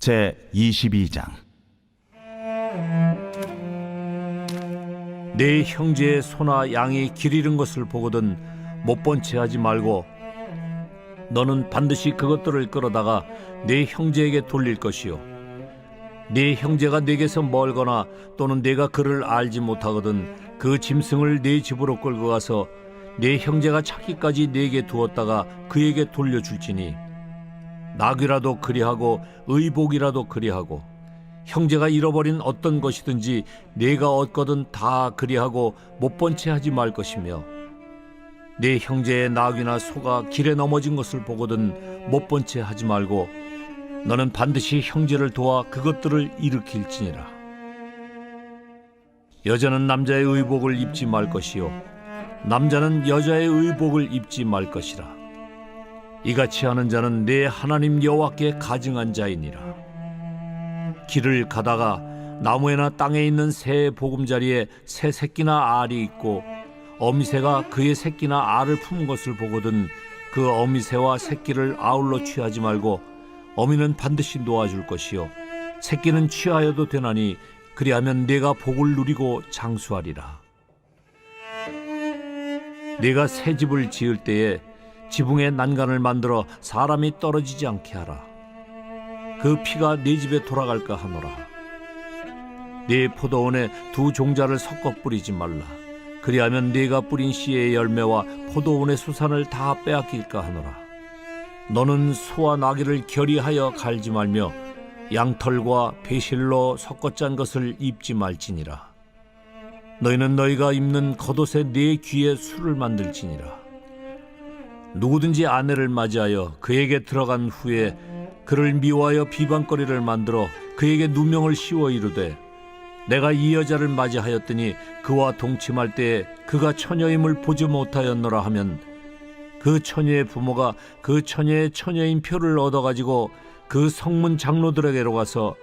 제22장. 내 형제의 소나 양이 길 잃은 것을 보거든 못 본 채 하지 말고 너는 반드시 그것들을 끌어다가 내 형제에게 돌릴 것이요, 네 형제가 내게서 멀거나 또는 내가 그를 알지 못하거든 그 짐승을 네 집으로 끌고 가서 네 형제가 찾기까지 내게 두었다가 그에게 돌려줄지니, 나귀라도 그리하고 의복이라도 그리하고 형제가 잃어버린 어떤 것이든지 내가 얻거든 다 그리하고 못 본 채 하지 말 것이며, 네 형제의 나귀나 소가 길에 넘어진 것을 보거든 못 본 채 하지 말고 너는 반드시 형제를 도와 그것들을 일으킬지니라. 여자는 남자의 의복을 입지 말 것이요, 남자는 여자의 의복을 입지 말 것이라. 이같이 하는 자는 내 하나님 여호와께 가증한 자이니라. 길을 가다가 나무에나 땅에 있는 새의 보금자리에 새 새끼나 알이 있고 어미새가 그의 새끼나 알을 품은 것을 보거든 그 어미새와 새끼를 아울러 취하지 말고 어미는 반드시 놓아줄 것이요, 새끼는 취하여도 되나니 그리하면 네가 복을 누리고 장수하리라. 네가 새 집을 지을 때에 지붕에 난간을 만들어 사람이 떨어지지 않게 하라. 그 피가 네 집에 돌아갈까 하노라. 네 포도원에 두 종자를 섞어 뿌리지 말라. 그리하면 네가 뿌린 씨의 열매와 포도원의 수산을 다 빼앗길까 하노라. 너는 소와 나귀를 결의하여 갈지 말며 양털과 배실로 섞어 짠 것을 입지 말지니라. 너희는 너희가 입는 겉옷에 네 귀에 술을 만들지니라. 누구든지 아내를 맞이하여 그에게 들어간 후에 그를 미워하여 비방거리를 만들어 그에게 누명을 씌워 이르되, 내가 이 여자를 맞이하였더니 그와 동침할 때에 그가 처녀임을 보지 못하였노라 하면, 그 처녀의 부모가 그 처녀의 처녀인 표를 얻어가지고 그 성문 장로들에게로 가서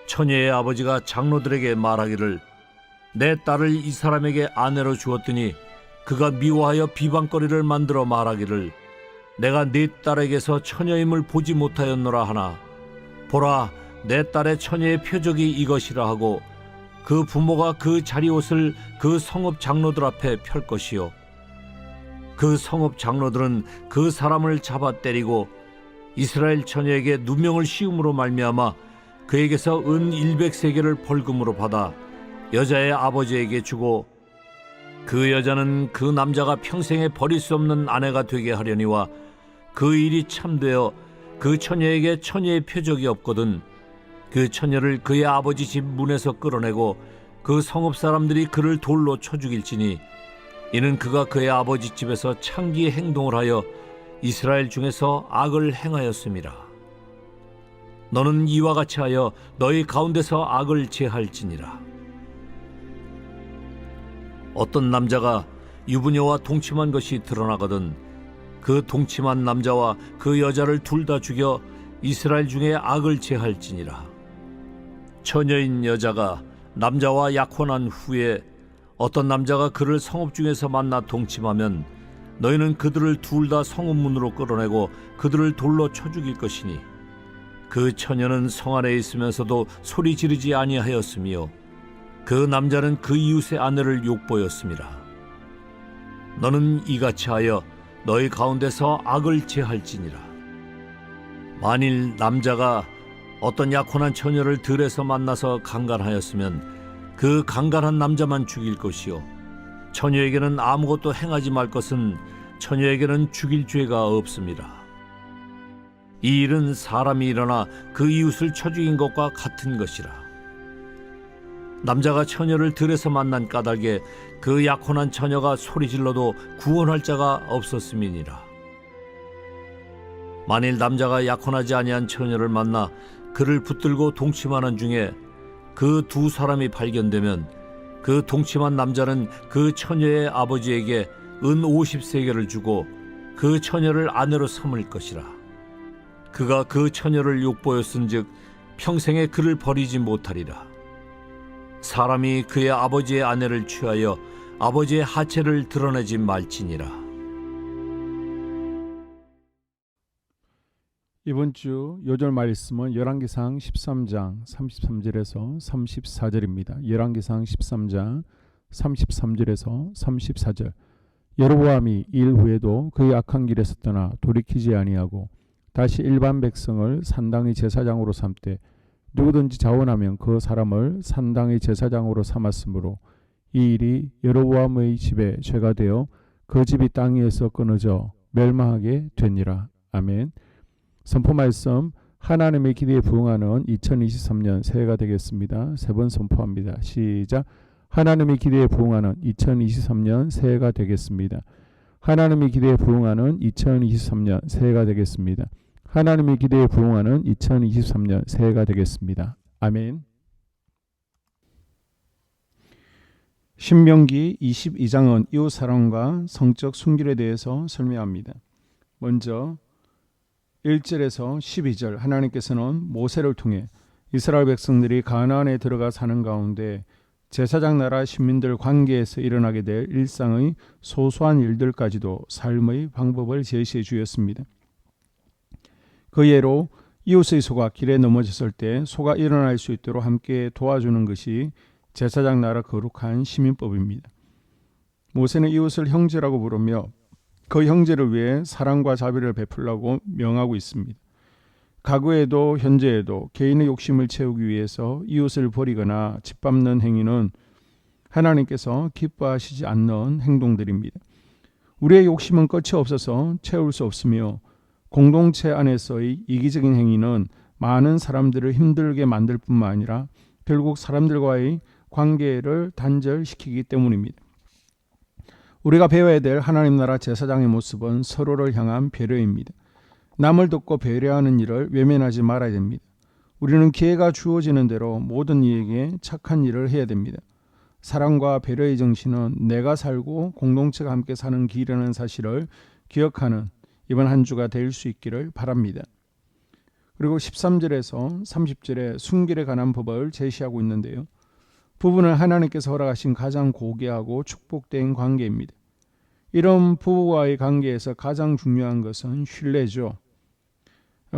처녀의 아버지가 장로들에게 말하기를, 내 딸을 이 사람에게 아내로 주었더니 그가 미워하여 비방거리를 만들어 말하기를, 내가 네 딸에게서 처녀임을 보지 못하였노라 하나, 보라, 내 딸의 처녀의 표적이 이것이라 하고 그 부모가 그 자리옷을 그 성읍 장로들 앞에 펼 것이요, 그 성읍 장로들은 그 사람을 잡아 때리고 이스라엘 처녀에게 누명을 씌움으로 말미암아 그에게서 은 100세겔을 벌금으로 받아 여자의 아버지에게 주고, 그 여자는 그 남자가 평생에 버릴 수 없는 아내가 되게 하려니와 그 일이 참되어 그 처녀에게 처녀의 표적이 없거든 그 처녀를 그의 아버지 집 문에서 끌어내고 그 성읍 사람들이 그를 돌로 쳐 죽일지니, 이는 그가 그의 아버지 집에서 창기의 행동을 하여 이스라엘 중에서 악을 행하였음이라. 너는 이와 같이 하여 너희 가운데서 악을 제할지니라. 어떤 남자가 유부녀와 동침한 것이 드러나거든 그 동침한 남자와 그 여자를 둘 다 죽여 이스라엘 중에 악을 제할지니라. 처녀인 여자가 남자와 약혼한 후에 어떤 남자가 그를 성읍 중에서 만나 동침하면 너희는 그들을 둘 다 성읍 문으로 끌어내고 그들을 돌로 쳐 죽일 것이니, 그 처녀는 성 안에 있으면서도 소리 지르지 아니하였으며 그 남자는 그 이웃의 아내를 욕보였음이라. 너는 이같이 하여 너희 가운데서 악을 제할지니라. 만일 남자가 어떤 약혼한 처녀를 들에서 만나서 강간하였으면 그 강간한 남자만 죽일 것이요, 처녀에게는 아무것도 행하지 말 것은 처녀에게는 죽일 죄가 없습니다. 이 일은 사람이 일어나 그 이웃을 쳐 죽인 것과 같은 것이라. 남자가 처녀를 들에서 만난 까닭에 그 약혼한 처녀가 소리질러도 구원할 자가 없었음이니라. 만일 남자가 약혼하지 아니한 처녀를 만나 그를 붙들고 동침하는 중에 그 두 사람이 발견되면 그 동침한 남자는 그 처녀의 아버지에게 은 50세겔을 주고 그 처녀를 아내로 삼을 것이라. 그가 그 처녀를 욕보였은즉 평생에 그를 버리지 못하리라. 사람이 그의 아버지의 아내를 취하여 아버지의 하체를 드러내지 말지니라. 이번 주 요절 말씀은 열왕기상 13장 33절에서 34절입니다. 열왕기상 13장 33절에서 34절. 여로보암이 일 후에도 그의 악한 길에서 떠나 돌이키지 아니하고 다시 일반 백성을 산당의 제사장으로 삼되 누구든지 자원하면 그 사람을 산당의 제사장으로 삼았으므로 이 일이 여로보암의 집에 죄가 되어 그 집이 땅 위에서 끊어져 멸망하게 되니라. 아멘. 선포 말씀, 하나님의 기대에 부응하는 2023년 새해가 되겠습니다. 세 번 선포합니다. 시작. 하나님의 기대에 부응하는 2023년 새해가 되겠습니다. 하나님의 기대에 부응하는 2023년 새해가 되겠습니다. 하나님의 기대에 부응하는 2023년 새해가 되겠습니다. 아멘. 신명기 22장은 이웃사랑과 성적 순결에 대해서 설명합니다. 먼저 1절에서 12절, 하나님께서는 모세를 통해 이스라엘 백성들이 가나안에 들어가 사는 가운데 제사장 나라 시민들 관계에서 일어나게 될 일상의 소소한 일들까지도 삶의 방법을 제시해 주었습니다. 그 예로 이웃의 소가 길에 넘어졌을 때 소가 일어날 수 있도록 함께 도와주는 것이 제사장 나라 거룩한 시민법입니다. 모세는 이웃을 형제라고 부르며 그 형제를 위해 사랑과 자비를 베풀라고 명하고 있습니다. 과거에도 현재에도 개인의 욕심을 채우기 위해서 이웃을 버리거나 짓밟는 행위는 하나님께서 기뻐하시지 않는 행동들입니다. 우리의 욕심은 끝이 없어서 채울 수 없으며 공동체 안에서의 이기적인 행위는 많은 사람들을 힘들게 만들 뿐만 아니라 결국 사람들과의 관계를 단절시키기 때문입니다. 우리가 배워야 될 하나님 나라 제사장의 모습은 서로를 향한 배려입니다. 남을 돕고 배려하는 일을 외면하지 말아야 됩니다. 우리는 기회가 주어지는 대로 모든 이에게 착한 일을 해야 됩니다. 사랑과 배려의 정신은 내가 살고 공동체가 함께 사는 길이라는 사실을 기억하는 이번 한 주가 될 수 있기를 바랍니다. 그리고 13절에서 30절에 순결에 관한 법을 제시하고 있는데요. 부부는 하나님께서 허락하신 가장 고귀하고 축복된 관계입니다. 이런 부부와의 관계에서 가장 중요한 것은 신뢰죠.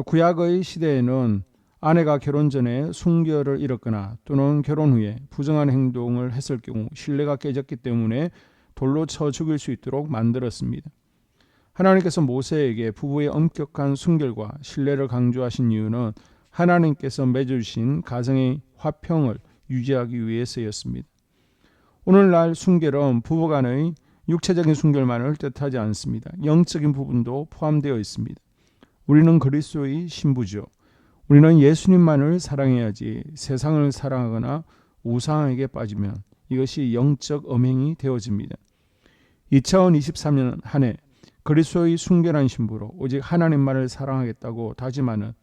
구약의 시대에는 아내가 결혼 전에 순결을 잃었거나 또는 결혼 후에 부정한 행동을 했을 경우 신뢰가 깨졌기 때문에 돌로 쳐 죽일 수 있도록 만들었습니다. 하나님께서 모세에게 부부의 엄격한 순결과 신뢰를 강조하신 이유는 하나님께서 맺어주신 가정의 화평을 유지하기 위해서였습니다. 오늘날 순결은 부부간의 육체적인 순결만을 뜻하지 않습니다. 영적인 부분도 포함되어 있습니다. 우리는 그리스도의 신부죠. 우리는 예수님만을 사랑해야지 세상을 사랑하거나 우상에게 빠지면 이것이 영적 음행이 되어집니다. 2023년 한 해 그리스도의 순결한 신부로 오직 하나님만을 사랑하겠다고 다짐하는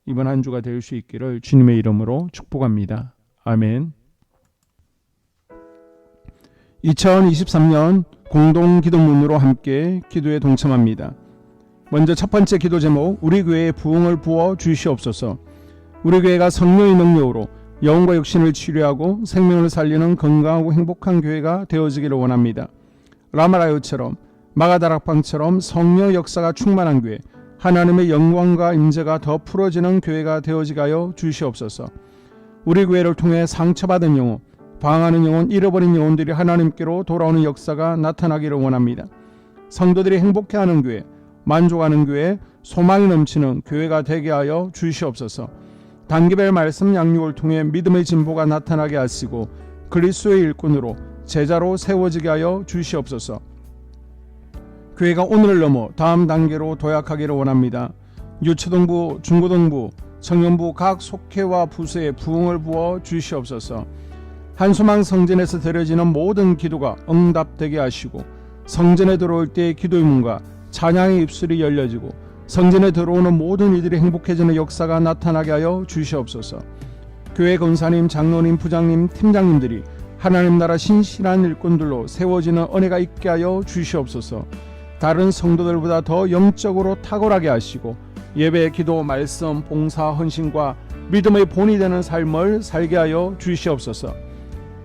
이번 한 주가 될 수 있기를 주님의 이름으로 축복합니다. 아멘. 2023년 공동기도문으로 함께 기도에 동참합니다. 먼저 첫 번째 기도 제목, 우리 교회에 부흥을 부어 주시옵소서. 우리 교회가 성령의 능력으로 영혼과 육신을 치료하고 생명을 살리는 건강하고 행복한 교회가 되어지기를 원합니다. 라마라요처럼 마가다락방처럼 성령 역사가 충만한 교회, 하나님의 영광과 임재가 더 풀어지는 교회가 되어지게 하여 주시옵소서. 우리 교회를 통해 상처받은 영혼, 방황하는 영혼, 잃어버린 영혼들이 하나님께로 돌아오는 역사가 나타나기를 원합니다. 성도들이 행복해하는 교회, 만족하는 교회, 소망이 넘치는 교회가 되게 하여 주시옵소서. 단기별 말씀 양육을 통해 믿음의 진보가 나타나게 하시고 그리스도의 일꾼으로 제자로 세워지게 하여 주시옵소서. 교회가 오늘을 넘어 다음 단계로 도약하기를 원합니다. 유초등부, 중고등부, 청년부 각 속회와 부서에 부흥을 부어 주시옵소서. 한소망 성전에서 드려지는 모든 기도가 응답되게 하시고 성전에 들어올 때의 기도의 문과 찬양의 입술이 열려지고 성전에 들어오는 모든 이들이 행복해지는 역사가 나타나게 하여 주시옵소서. 교회 권사님, 장로님, 부장님, 팀장님들이 하나님 나라 신실한 일꾼들로 세워지는 은혜가 있게 하여 주시옵소서. 다른 성도들보다 더 영적으로 탁월하게 하시고 예배, 기도, 말씀, 봉사, 헌신과 믿음의 본이 되는 삶을 살게 하여 주시옵소서.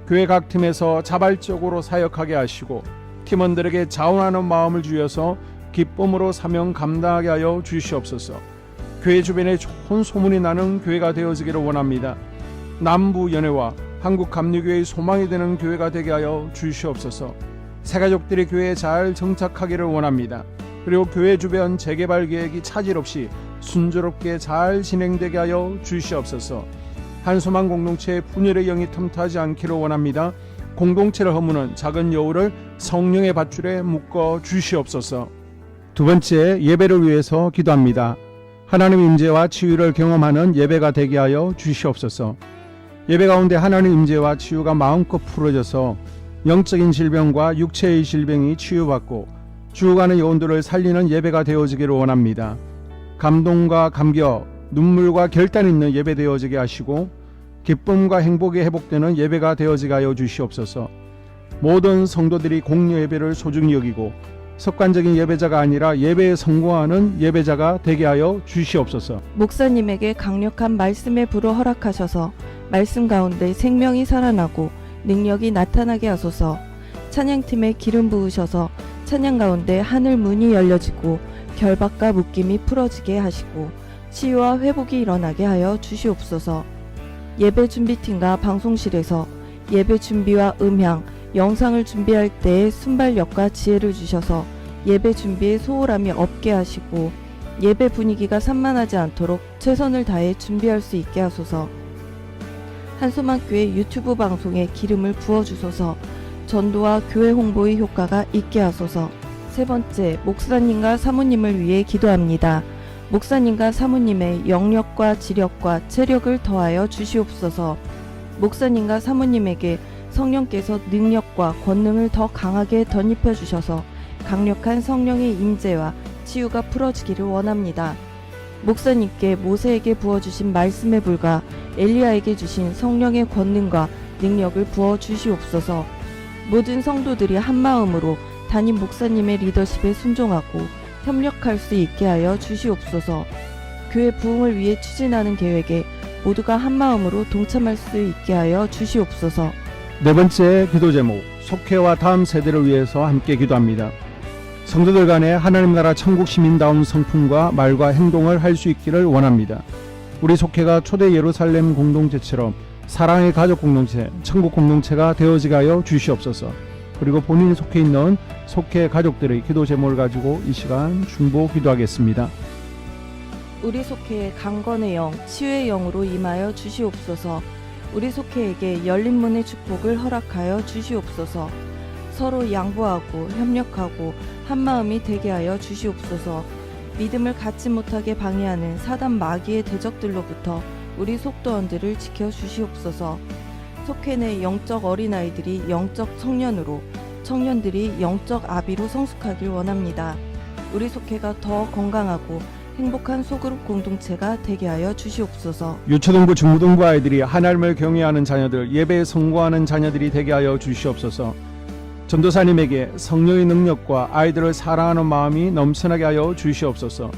교회 각 팀에서 자발적으로 사역하게 하시고 팀원들에게 자원하는 마음을 주셔서 기쁨으로 사명 감당하게 하여 주시옵소서. 교회 주변에 좋은 소문이 나는 교회가 되어지기를 원합니다. 남부 연회와 한국 감리교회의 소망이 되는 교회가 되게 하여 주시옵소서. 새가족들이 교회에 잘 정착하기를 원합니다. 그리고 교회 주변 재개발 계획이 차질 없이 순조롭게 잘 진행되게 하여 주시옵소서. 한소망 공동체의 분열의 영이 틈타지 않기를 원합니다. 공동체를 허무는 작은 여우를 성령의 밧줄에 묶어 주시옵소서. 두 번째, 예배를 위해서 기도합니다. 하나님 임재와 치유를 경험하는 예배가 되게 하여 주시옵소서. 예배 가운데 하나님 임재와 치유가 마음껏 풀어져서 영적인 질병과 육체의 질병이 치유받고 죽어가는 영혼들을 살리는 예배가 되어지기를 원합니다. 감동과 감격, 눈물과 결단 있는 예배 되어지게 하시고 기쁨과 행복이 회복되는 예배가 되어지게 하여 주시옵소서. 모든 성도들이 공여 예배를 소중히 여기고 습관적인 예배자가 아니라 예배에 성공하는 예배자가 되게 하여 주시옵소서. 목사님에게 강력한 말씀의 불을 허락하셔서 말씀 가운데 생명이 살아나고 능력이 나타나게 하소서. 찬양팀에 기름 부으셔서 찬양 가운데 하늘 문이 열려지고 결박과 묶임이 풀어지게 하시고 치유와 회복이 일어나게 하여 주시옵소서. 예배 준비팀과 방송실에서 예배 준비와 음향, 영상을 준비할 때의 순발력과 지혜를 주셔서 예배 준비에 소홀함이 없게 하시고 예배 분위기가 산만하지 않도록 최선을 다해 준비할 수 있게 하소서. 한소망교회 유튜브 방송에 기름을 부어주소서. 전도와 교회 홍보의 효과가 있게 하소서. 세 번째, 목사님과 사모님을 위해 기도합니다. 목사님과 사모님의 영력과 지력과 체력을 더하여 주시옵소서. 목사님과 사모님에게 성령께서 능력과 권능을 더 강하게 덧입혀 주셔서 강력한 성령의 임재와 치유가 풀어지기를 원합니다. 목사님께 모세에게 부어주신 말씀의 불과 엘리야에게 주신 성령의 권능과 능력을 부어 주시옵소서. 모든 성도들이 한마음으로 담임 목사님의 리더십에 순종하고 협력할 수 있게 하여 주시옵소서. 교회 부흥을 위해 추진하는 계획에 모두가 한마음으로 동참할 수 있게 하여 주시옵소서. 네 번째 기도 제목, 속회와 다음 세대를 위해서 함께 기도합니다. 성도들 간에 하나님 나라 천국 시민다운 성품과 말과 행동을 할 수 있기를 원합니다. 우리 속회가 초대 예루살렘 공동체처럼 사랑의 가족 공동체, 천국 공동체가 되어지게 하여 주시옵소서. 그리고 본인이 속해 있는 속회 가족들의 기도 제목을 가지고 이 시간 중보 기도하겠습니다. 우리 속회에 강건의 영, 치유의 영으로 임하여 주시옵소서. 우리 속회에게 열린 문의 축복을 허락하여 주시옵소서. 서로 양보하고 협력하고 한마음이 되게 하여 주시옵소서. 믿음을 갖지 못하게 방해하는 사단 마귀의 대적들로부터 우리 속도원들을 지켜 주시옵소서. 속회 내 영적 어린아이들이 영적 청년으로, 청년들이 영적 아비로 성숙하길 원합니다. 우리 속회가 더 건강하고 행복한 소그룹 공동체가 되게 하여 주시옵소서. 유초등부 중고등부 아이들이 하나님을 경외하는 자녀들, 예배에 성공하는 자녀들이 되게 하여 주시옵소서. 전도사님에게 성령의 능력과 아이들을 사랑하는 마음이 넘쳐나게 하여 주시옵소서.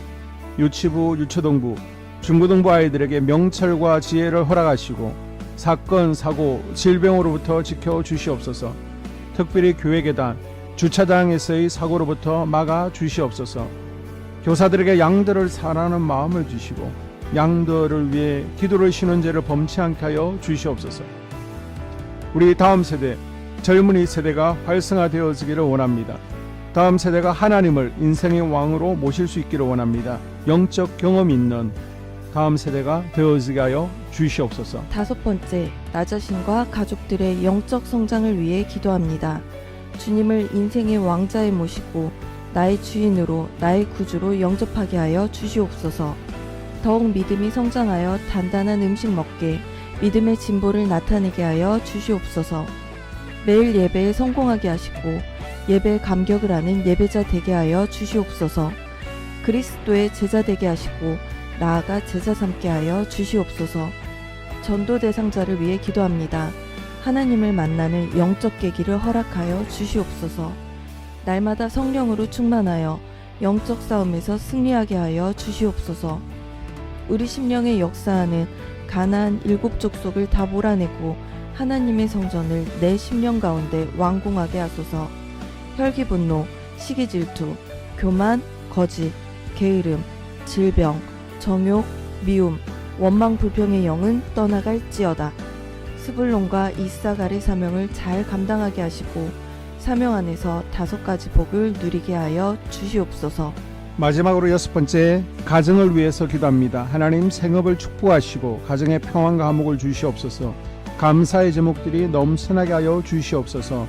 유치부, 유초등부, 중고등부 아이들에게 명철과 지혜를 허락하시고 사건, 사고, 질병으로부터 지켜 주시옵소서. 특별히 교회 계단, 주차장에서의 사고로부터 막아 주시옵소서. 교사들에게 양들을 사랑하는 마음을 주시고 양들을 위해 기도를 쉬는 죄를 범치 않게 하여 주시옵소서. 우리 다음 세대, 젊은이 세대가 활성화되어지기를 원합니다. 다음 세대가 하나님을 인생의 왕으로 모실 수 있기를 원합니다. 영적 경험이 있는 다음 세대가 되어지게 하여 주시옵소서. 다섯 번째, 나 자신과 가족들의 영적 성장을 위해 기도합니다. 주님을 인생의 왕자에 모시고 나의 주인으로, 나의 구주로 영접하게 하여 주시옵소서. 더욱 믿음이 성장하여 단단한 음식 먹게, 믿음의 진보를 나타내게 하여 주시옵소서. 매일 예배에 성공하게 하시고 예배에 감격을 하는 예배자 되게 하여 주시옵소서. 그리스도의 제자 되게 하시고 나아가 제자 삼게 하여 주시옵소서. 전도 대상자를 위해 기도합니다. 하나님을 만나는 영적 계기를 허락하여 주시옵소서. 날마다 성령으로 충만하여 영적 싸움에서 승리하게 하여 주시옵소서. 우리 심령에 역사하는 가나안 7 족속을 다 몰아내고 하나님의 성전을 내 심령 가운데 완공하게 하소서. 혈기 분노, 시기 질투, 교만, 거짓, 게으름, 질병, 정욕, 미움, 원망 불평의 영은 떠나갈지어다. 스불론과 이사갈의 사명을 잘 감당하게 하시고 사명 안에서 5가지 복을 누리게 하여 주시옵소서. 마지막으로 6번째, 가정을 위해서 기도합니다. 하나님 생업을 축복하시고 가정에 평안과 화목을 주시옵소서. 감사의 제목들이 넘쳐나게 하여 주시옵소서.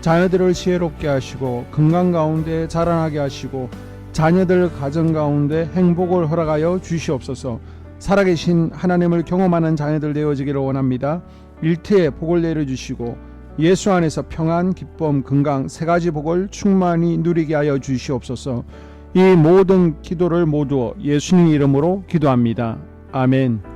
자녀들을 지혜롭게 하시고 건강 가운데 자라나게 하시고 자녀들 가정 가운데 행복을 허락하여 주시옵소서. 살아계신 하나님을 경험하는 자녀들 되어지기를 원합니다. 일터에 복을 내려주시고 예수 안에서 평안, 기쁨, 건강 3가지 복을 충만히 누리게 하여 주시옵소서. 이 모든 기도를 모두 예수님 이름으로 기도합니다. 아멘.